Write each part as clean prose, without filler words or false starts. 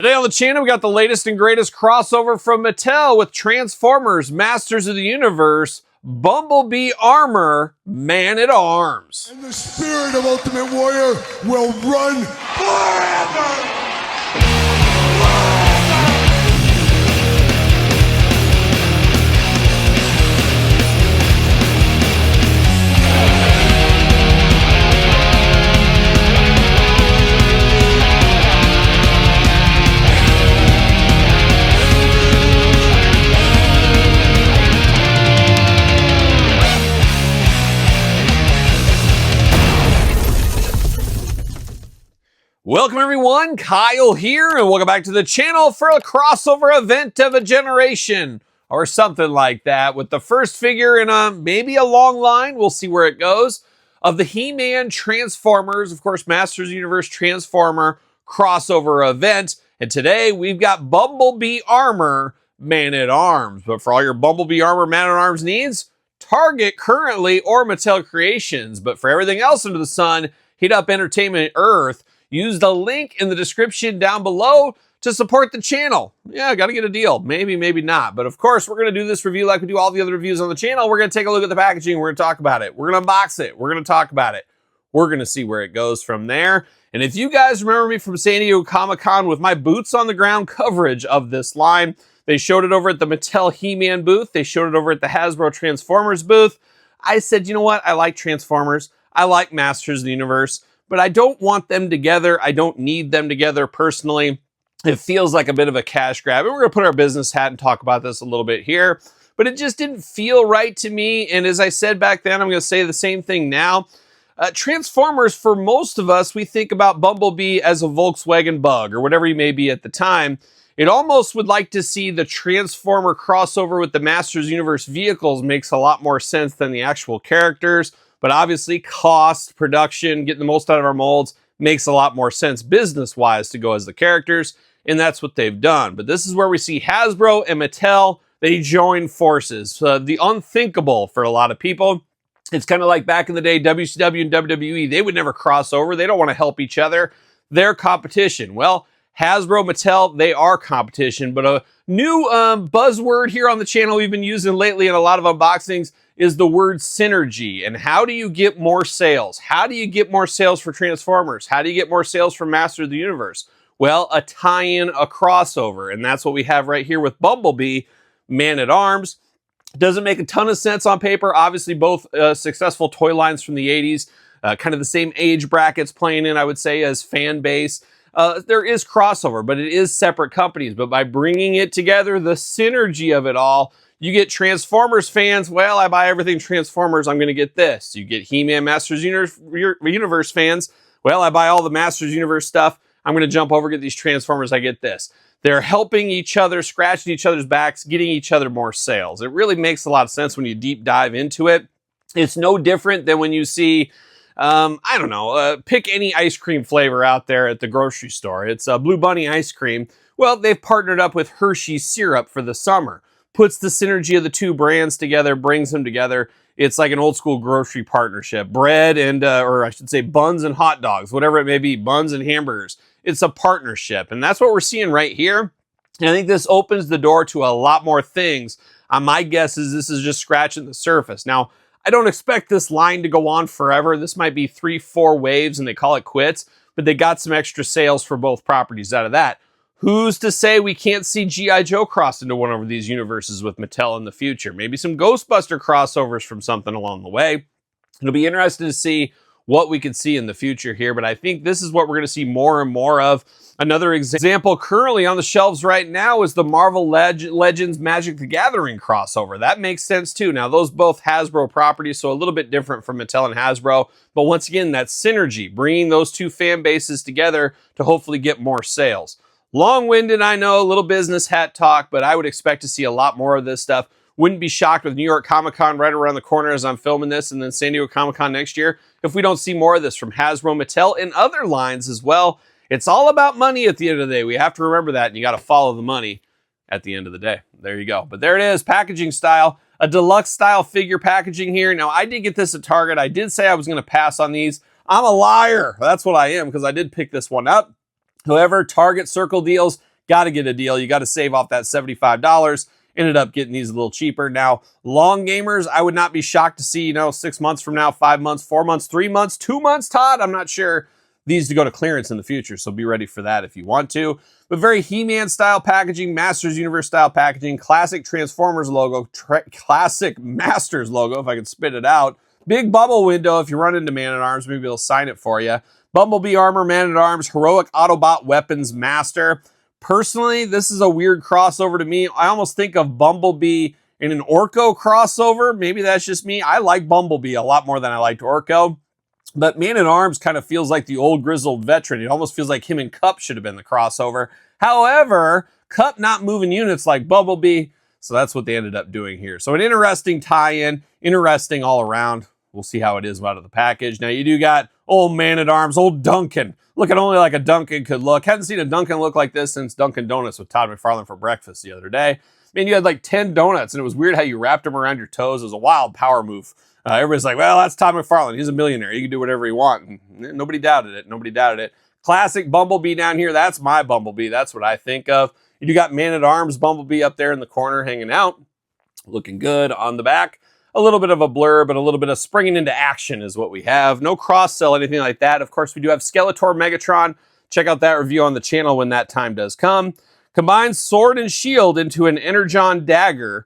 Today on the channel, we got the latest and greatest crossover from Mattel with Transformers, Masters of the Universe, Bumblebee armor, Man-at-Arms. And the spirit of Ultimate Warrior will run forever! Welcome everyone, Kyle here, and welcome back to the channel for a crossover event of a generation, or something like that, with the first figure in maybe a long line, we'll see where it goes, of the He-Man Transformers, of course, Masters of the Universe Transformer crossover event, and today we've got Bumblebee armor, Man-at-Arms. But for all your Bumblebee armor, Man-at-Arms needs, Target currently or Mattel Creations, but for everything else under the sun, hit up Entertainment Earth. Use the link in the description down below to support the channel. Yeah, got to get a deal. Maybe, maybe not. But of course, we're going to do this review like we do all the other reviews on the channel. We're going to take a look at the packaging. We're going to talk about it. We're going to unbox it. We're going to talk about it. We're going to see where it goes from there. And if you guys remember me from San Diego Comic-Con with my boots on the ground coverage of this line, they showed it over at the Mattel He-Man booth. They showed it over at the Hasbro Transformers booth. I said, you know what? I like Transformers. I like Masters of the Universe. But I don't want them together. I don't need them together personally. It feels like a bit of a cash grab. And we're going to put our business hat and talk about this a little bit here. But it just didn't feel right to me. And as I said back then, I'm going to say the same thing now. Transformers, for most of us, we think about Bumblebee as a Volkswagen Bug or whatever he may be at the time. It almost would like to see the Transformer crossover with the Masters Universe vehicles makes a lot more sense than the actual characters. But obviously, cost, production, getting the most out of our molds makes a lot more sense business-wise to go as the characters, and that's what they've done. But this is where we see Hasbro and Mattel, they join forces. The unthinkable for a lot of people. It's kind of like back in the day, WCW and WWE, they would never cross over. They don't want to help each other. They're competition. Well, Hasbro, Mattel, they are competition. But a new buzzword here on the channel we've been using lately in a lot of unboxings is the word synergy. And how do you get more sales? How do you get more sales for Transformers? How do you get more sales for Master of the Universe? Well, a tie-in, a crossover. And that's what we have right here with Bumblebee, Man-at-Arms. Doesn't make a ton of sense on paper. Obviously, both successful toy lines from the 80s. Kind of the same age brackets playing in, I would say, as fan base. There is crossover, but it is separate companies. But by bringing it together, the synergy of it all, you get Transformers fans, well, I buy everything Transformers, I'm going to get this. You get He-Man Masters Universe fans, well, I buy all the Masters Universe stuff, I'm going to jump over, get these Transformers, I get this. They're helping each other, scratching each other's backs, getting each other more sales. It really makes a lot of sense when you deep dive into it. It's no different than when you see, I don't know, pick any ice cream flavor out there at the grocery store. It's Blue Bunny ice cream. Well, they've partnered up with Hershey's syrup for the summer. Puts the synergy of the two brands together, brings them together. It's like an old school grocery partnership. Bread and, or I should say buns and hot dogs, whatever it may be, buns and hamburgers. It's a partnership. And that's what we're seeing right here. And I think this opens the door to a lot more things. My guess is this is just scratching the surface. Now, I don't expect this line to go on forever. This might be 3-4 waves and they call it quits, but they got some extra sales for both properties out of that. Who's to say we can't see G.I. Joe cross into one of these universes with Mattel in the future? Maybe some Ghostbuster crossovers from something along the way. It'll be interesting to see what we could see in the future here, but I think this is what we're going to see more and more of. Another example currently on the shelves right now is the Marvel Legends Magic the Gathering crossover. That makes sense too. Now, those both Hasbro properties, so a little bit different from Mattel and Hasbro, but once again, that synergy, bringing those two fan bases together to hopefully get more sales. Long-winded, I know, a little business hat talk, but I would expect to see a lot more of this stuff. Wouldn't be shocked with New York Comic-Con right around the corner as I'm filming this, and then San Diego Comic-Con next year, if we don't see more of this from Hasbro, Mattel, and other lines as well. It's all about money at the end of the day. We have to remember that, and you got to follow the money at the end of the day. There you go. But there it is, packaging style. A deluxe style figure packaging here. Now, I did get this at Target. I did say I was going to pass on these. I'm a liar. That's what I am, because I did pick this one up. However, Target circle deals Got to get a deal. You got to save off that $75. Ended up getting these a little cheaper. Now, long gamers, I would not be shocked to see, 6 months from now, 5 months, 4 months, 3 months, 2 months, Todd. I'm not sure, these to go to clearance in the future, so be ready for that if you want to. But very He-Man style packaging, Masters Universe style packaging, classic Transformers logo, classic Masters logo, if I can spit it out. Big bubble window if you run into Man-at-Arms, maybe they'll sign it for you. Bumblebee armor, Man-at-Arms, heroic Autobot weapons, Master. Personally, this is a weird crossover to me. I almost think of Bumblebee in an Orko crossover. Maybe that's just me. I like Bumblebee a lot more than I liked Orko. But Man-at-Arms kind of feels like the old grizzled veteran. It almost feels like him and Cup should have been the crossover. However, Cup not moving units like Bumblebee, so that's what they ended up doing here. So an interesting tie-in, interesting all around. We'll see how it is out of the package. Now you do got old Man-at-Arms, old Duncan. Looking only like a Duncan could look. Hadn't seen a Duncan look like this since Dunkin' Donuts with Todd McFarlane for breakfast the other day. Man, you had like 10 donuts, and it was weird how you wrapped them around your toes. It was a wild power move. Everybody's like, well, that's Todd McFarlane. He's a millionaire. He can do whatever he wants. And nobody doubted it. Nobody doubted it. Classic Bumblebee down here. That's my Bumblebee. That's what I think of. You got Man-at-Arms Bumblebee up there in the corner hanging out. Looking good on the back. A little bit of a blur, but a little bit of springing into action is what we have. No cross-sell, anything like that. Of course, we do have Skeletor Megatron. Check out that review on the channel when that time does come. Combines sword and shield into an Energon dagger.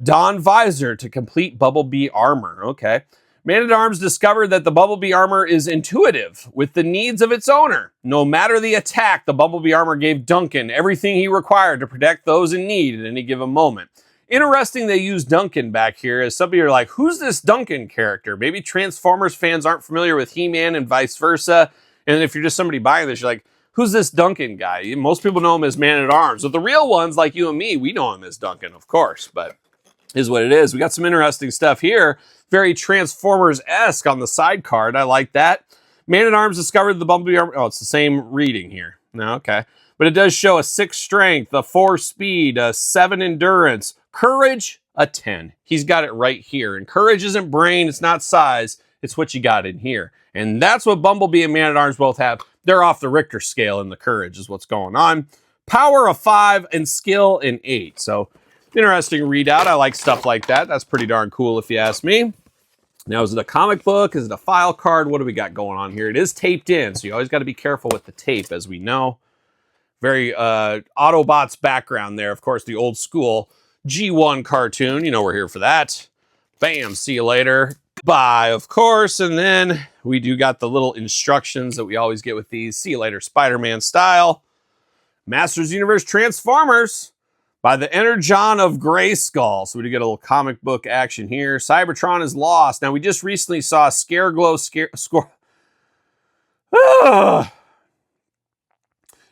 Dawn visor to complete Bumblebee armor. Okay. Man-at-Arms discovered that the Bumblebee armor is intuitive with the needs of its owner. No matter the attack, the Bumblebee armor gave Duncan everything he required to protect those in need at any given moment. Interesting they use Duncan back here, as some of you are like, who's this Duncan character? Maybe Transformers fans aren't familiar with He-Man and vice versa. And if you're just somebody buying this, you're like, who's this Duncan guy? Most people know him as Man-at-Arms. But the real ones, like you and me, we know him as Duncan, of course. But is what it is. We got some interesting stuff here. Very Transformers-esque on the side card. I like that. Man-at-Arms discovered the Bumblebee armor. Oh, it's the same reading here. No, okay. But it does show a 6 strength, a 4 speed, a 7 endurance, courage, a 10. He's got it right here. And courage isn't brain, it's not size, it's what you got in here. And that's what Bumblebee and Man-at-Arms both have. They're off the Richter scale in the courage is what's going on. Power of 5 and skill in 8. So interesting readout. I like stuff like that. That's pretty darn cool if you ask me. Now, is it a comic book? Is it a file card? What do we got going on here? It is taped in, so you always got to be careful with the tape, as we know. Very Autobots background there. Of course, the old school G1 cartoon. You know we're here for that. Bam, see you later. Bye, of course. And then we do got the little instructions that we always get with these. See you later, Spider-Man style. Masters Universe Transformers by the Energon of Grayskull. So we do get a little comic book action here. Cybertron is lost. Now, we just recently saw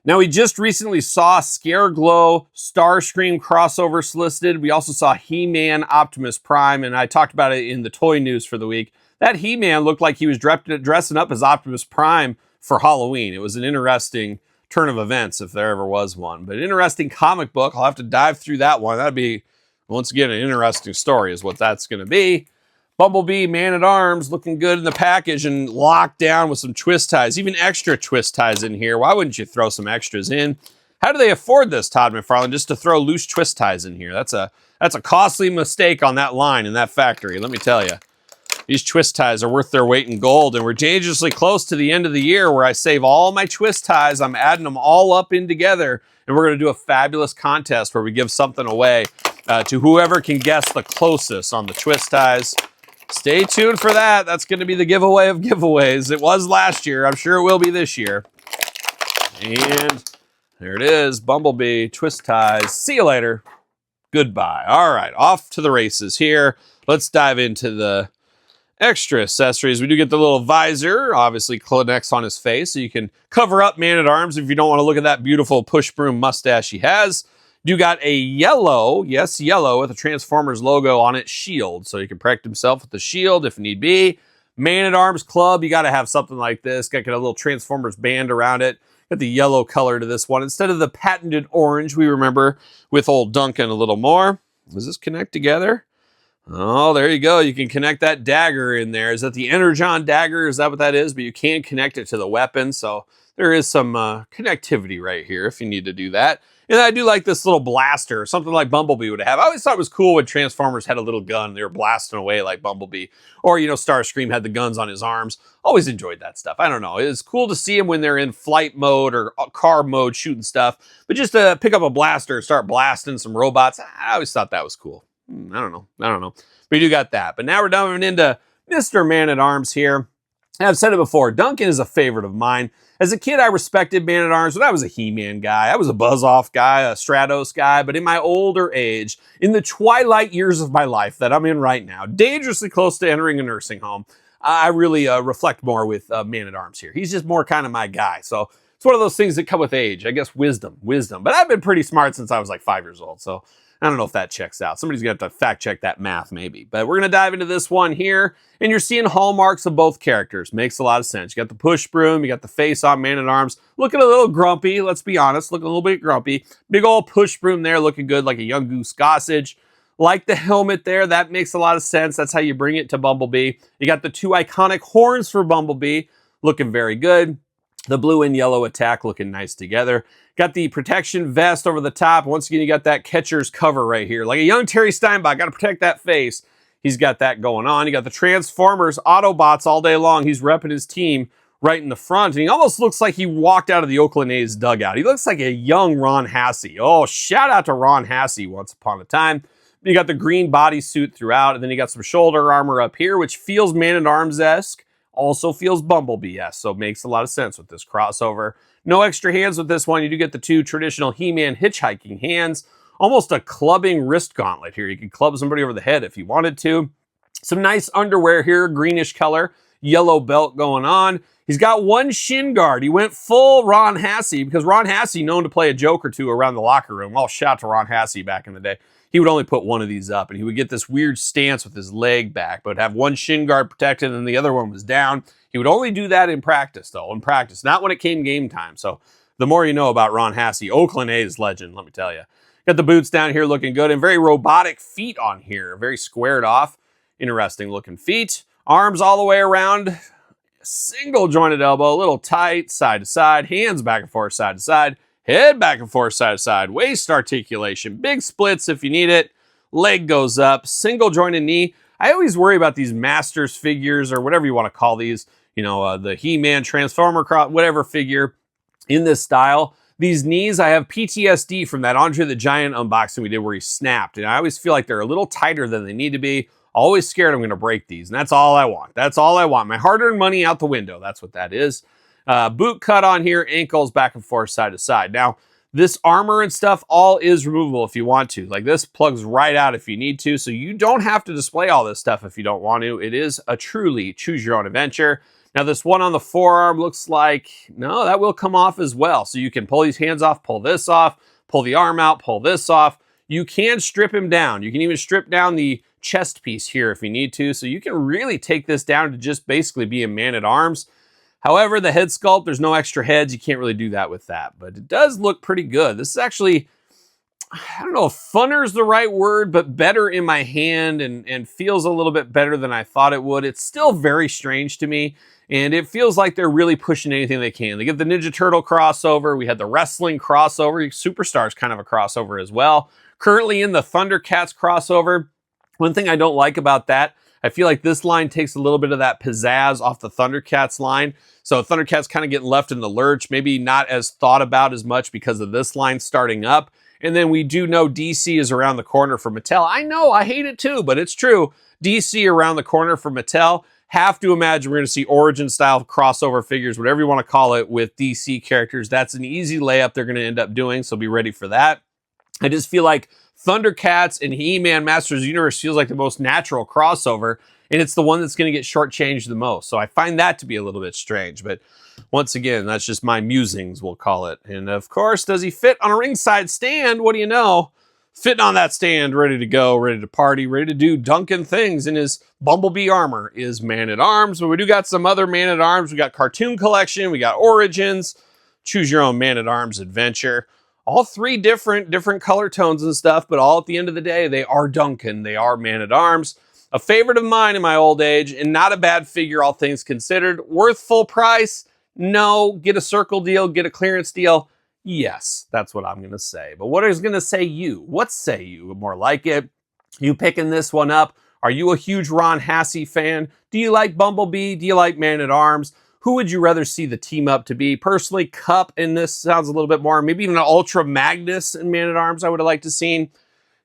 Now, we just recently saw Scareglow Starscream crossovers listed. We also saw He-Man Optimus Prime, and I talked about it in the toy news for the week. That He-Man looked like he was dressing up as Optimus Prime for Halloween. It was an interesting turn of events, if there ever was one. But an interesting comic book. I'll have to dive through that one. That'd be, once again, an interesting story is what that's going to be. Bumblebee, Man-at-Arms, looking good in the package and locked down with some twist ties, even extra twist ties in here. Why wouldn't you throw some extras in? How do they afford this, Todd McFarlane, just to throw loose twist ties in here? That's a costly mistake on that line in that factory, let me tell you. These twist ties are worth their weight in gold, and we're dangerously close to the end of the year where I save all my twist ties. I'm adding them all up in together, and we're going to do a fabulous contest where we give something away to whoever can guess the closest on the twist ties. Stay tuned for that. That's going to be the giveaway of giveaways. It was last year. I'm sure it will be this year. And there it is. Bumblebee, twist ties. See you later. Goodbye. All right, off to the races here. Let's dive into the extra accessories. We do get the little visor, obviously connects on his face, so you can cover up Man-at-Arms if you don't want to look at that beautiful push broom mustache he has. You got a yellow, yes, yellow, with a Transformers logo on its shield, so he can protect himself with the shield if need be. Man-at-Arms club, you got to have something like this. Got a little Transformers band around it. Got the yellow color to this one instead of the patented orange we remember with old Duncan a little more. Does this connect together? Oh, there you go. You can connect that dagger in there. Is that the Energon dagger? Is that what that is? But you can connect it to the weapon, so there is some connectivity right here if you need to do that. And I do like this little blaster, something like Bumblebee would have. I always thought it was cool when Transformers had a little gun. They were blasting away like Bumblebee. Or, Starscream had the guns on his arms. Always enjoyed that stuff. I don't know. It's cool to see them when they're in flight mode or car mode shooting stuff. But just to pick up a blaster and start blasting some robots, I always thought that was cool. I don't know. But you do got that. But now we're diving into Mr. Man-at-Arms here. And I've said it before, Duncan is a favorite of mine. As a kid, I respected Man-at-Arms, but I was a He-Man guy. I was a Buzz-Off guy, a Stratos guy. But in my older age, in the twilight years of my life that I'm in right now, dangerously close to entering a nursing home, I really reflect more with Man-at-Arms here. He's just more kind of my guy. So it's one of those things that come with age. I guess wisdom. But I've been pretty smart since I was like 5 years old. So I don't know if that checks out. Somebody's going to have to fact check that math maybe. But we're going to dive into this one here. And you're seeing hallmarks of both characters. Makes a lot of sense. You got the push broom. You got the face on Man-at-Arms. Looking a little grumpy. Let's be honest. Looking a little bit grumpy. Big old push broom there. Looking good like a young Goose Gossage. Like the helmet there. That makes a lot of sense. That's how you bring it to Bumblebee. You got the two iconic horns for Bumblebee. Looking very good. The blue and yellow attack looking nice together. Got the protection vest over the top. Once again, you got that catcher's cover right here. Like a young Terry Steinbach, got to protect that face. He's got that going on. You got the Transformers Autobots all day long. He's repping his team right in the front. And he almost looks like he walked out of the Oakland A's dugout. He looks like a young Ron Hassey. Oh, shout out to Ron Hassey once upon a time. You got the green bodysuit throughout. And then you got some shoulder armor up here, which feels Man-at-Arms-esque. Also feels Bumblebee-esque, so it makes a lot of sense with this crossover. No extra hands with this one. You do get the two traditional He-Man hitchhiking hands. Almost a clubbing wrist gauntlet here. You can club somebody over the head if you wanted to. Some nice underwear here, greenish color. Yellow belt going on. He's got one shin guard. He went full Ron Hassey because Ron Hassey known to play a joke or two around the locker room. Well, shout out to Ron Hassey back in the day. He would only put one of these up, and he would get this weird stance with his leg back, but have one shin guard protected and the other one was down. He would only do that in practice, though, not when it came game time. So the more you know about Ron Hassey, Oakland A's legend, let me tell you. Got the boots down here looking good, and very robotic feet on here, very squared off. Interesting looking feet. Arms all the way around. Single jointed elbow, a little tight, side to side. Hands back and forth, side to side. Head back and forth, side to side. Waist articulation. Big splits if you need it. Leg goes up. Single jointed knee. I always worry about these Masters figures or whatever you want to call these. The He-Man, Transformer, whatever figure in this style. These knees, I have PTSD from that Andre the Giant unboxing we did where he snapped. And I always feel like they're a little tighter than they need to be. Always scared I'm going to break these. And that's all I want. That's all I want. My hard-earned money out the window. That's what that is. Boot cut on here, ankles back and forth, side to side. Now, this armor and stuff all is removable if you want to. Like this plugs right out if you need to. So you don't have to display all this stuff if you don't want to. It is a truly choose your own adventure. Now this one on the forearm looks like, no, that will come off as well. So you can pull these hands off, pull this off, pull the arm out, pull this off. You can strip him down. You can even strip down the chest piece here if you need to. So you can really take this down to just basically be a Man-at-Arms. However, the head sculpt, there's no extra heads. You can't really do that with that, but it does look pretty good. This is actually, I don't know if funner is the right word, but better in my hand and feels a little bit better than I thought it would. It's still very strange to me, and it feels like they're really pushing anything they can. They get the Ninja Turtle crossover. We had the wrestling crossover. Superstar's kind of a crossover as well. Currently in the Thundercats crossover. One thing I don't like about that, I feel like this line takes a little bit of that pizzazz off the Thundercats line. So Thundercats kind of getting left in the lurch, maybe not as thought about as much because of this line starting up. And then we do know DC is around the corner for Mattel. I know, I hate it too, but it's true. DC around the corner for Mattel. Have to imagine we're going to see origin-style crossover figures, whatever you want to call it, with DC characters. That's an easy layup they're going to end up doing, so be ready for that. I just feel like Thundercats and He-Man Masters of the Universe feels like the most natural crossover, and it's the one that's going to get shortchanged the most. So I find that to be a little bit strange, but once again, that's just my musings, we'll call it. And of course, does he fit on a ringside stand? What do you know? Fitting on that stand, ready to go, ready to party, ready to do Duncan things in his Bumblebee armor is Man-at-Arms. But we do got some other Man-at-Arms. We got Cartoon Collection, we got Origins, Choose Your Own Man-at-Arms Adventure. All three different color tones and stuff, but all at the end of the day, they are Duncan. They are Man-at-Arms. A favorite of mine in my old age, and not a bad figure, all things considered. Worth full price? No. Get a circle deal, get a clearance deal? Yes, that's what I'm going to say. But what is going to say you? What say you? More like it? You picking this one up? Are you a huge Ron Hassey fan? Do you like Bumblebee? Do you like Man-at-Arms? Who would you rather see the team up to be? Personally, Cup in this sounds a little bit more. Maybe even an Ultra Magnus in Man-at-Arms I would have liked to seen.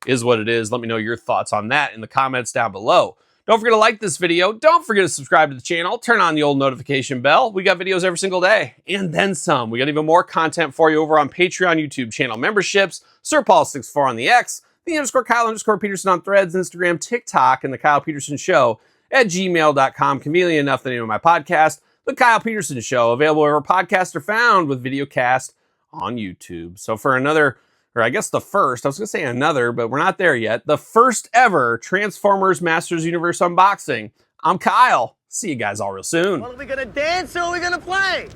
Is what it is. Let me know your thoughts on that in the comments down below. Don't forget to like this video. Don't forget to subscribe to the channel. Turn on the old notification bell. We got videos every single day and then some. We got even more content for you over on Patreon, YouTube channel memberships, SirPaul64 on the X, _Kyle_Peterson on Threads, Instagram, TikTok, and TheKylePetersonShow at gmail.com. Conveniently enough, the name of my podcast, The Kyle Peterson Show, available wherever podcasts are found with videocast on YouTube. So for another, or I guess the first, I was going to say another, but we're not there yet. The first ever Transformers Masters Universe unboxing. I'm Kyle. See you guys all real soon. Well, are we going to dance or are we going to play?